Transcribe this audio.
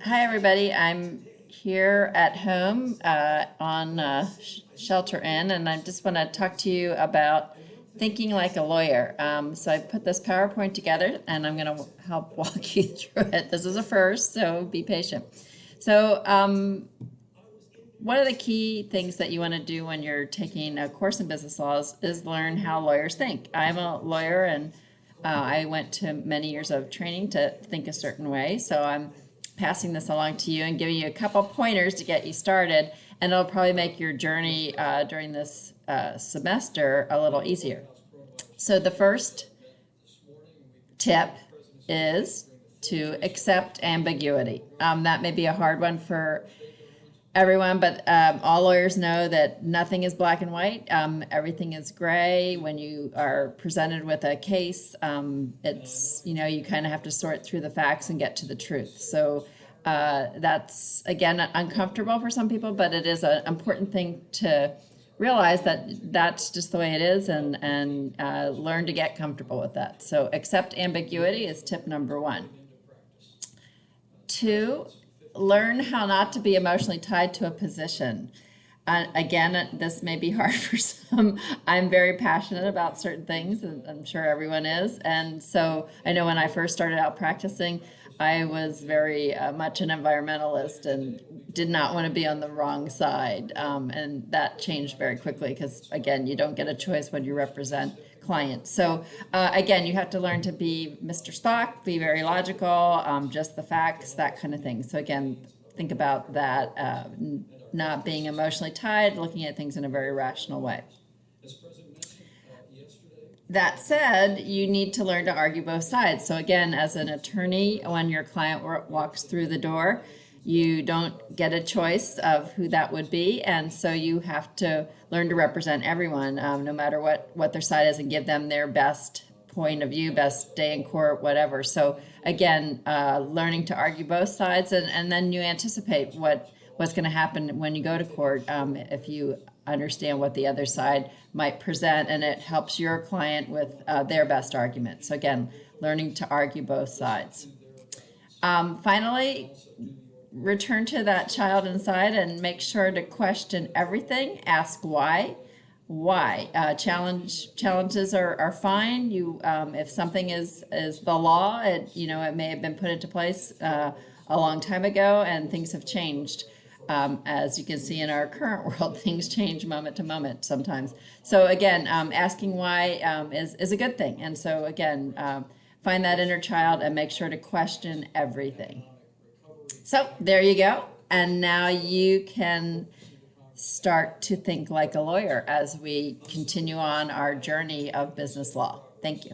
Hi, everybody. I'm here at home on Shelter In, and I just want to talk to you about thinking like a lawyer. So I put this PowerPoint together, and I'm going to help walk you through it. This is a first, so be patient. So one of the key things that you want to do when you're taking a course in business laws is learn how lawyers think. I'm a lawyer, and I went to many years of training to think a certain way. So I'm passing this along to you and giving you a couple pointers to get you started, and it'll probably make your journey during this semester a little easier. So the first tip is to accept ambiguity. That may be a hard one for everyone, but all lawyers know that nothing is black and white. Everything is gray. When you are presented with a case, it's, you kind of have to sort through the facts and get to the truth. So that's, again, uncomfortable for some people, but it is an important thing to realize that that's just the way it is, and learn to get comfortable with that. So accept ambiguity is tip number one. Two, learn how not to be emotionally tied to a position. Again, this may be hard for some. I'm very passionate about certain things, and I'm sure everyone is. And so I know when I first started out practicing, I was very much an environmentalist and did not want to be on the wrong side. And that changed very quickly because, again, you don't get a choice when you represent clients. So again, you have to learn to be Mr. Spock, be very logical, just the facts, that kind of thing. So again, think about that, not being emotionally tied, looking at things in a very rational way. That said, you need to learn to argue both sides. So again, as an attorney, when your client walks through the door, you don't get a choice of who that would be. And so you have to learn to represent everyone, no matter what their side is, and give them their best point of view, best day in court, whatever. So again, learning to argue both sides, and then you anticipate what's going to happen when you go to court if you understand what the other side might present, and it helps your client with their best argument. So again, learning to argue both sides. Finally, return to that child inside and make sure to question everything. Ask why. Challenges are fine. If something is the law, it may have been put into place a long time ago, and things have changed. As you can see in our current world, things change moment to moment sometimes. So again, asking why is a good thing. And so again, find that inner child and make sure to question everything. So there you go. And now you can start to think like a lawyer as we continue on our journey of business law. Thank you.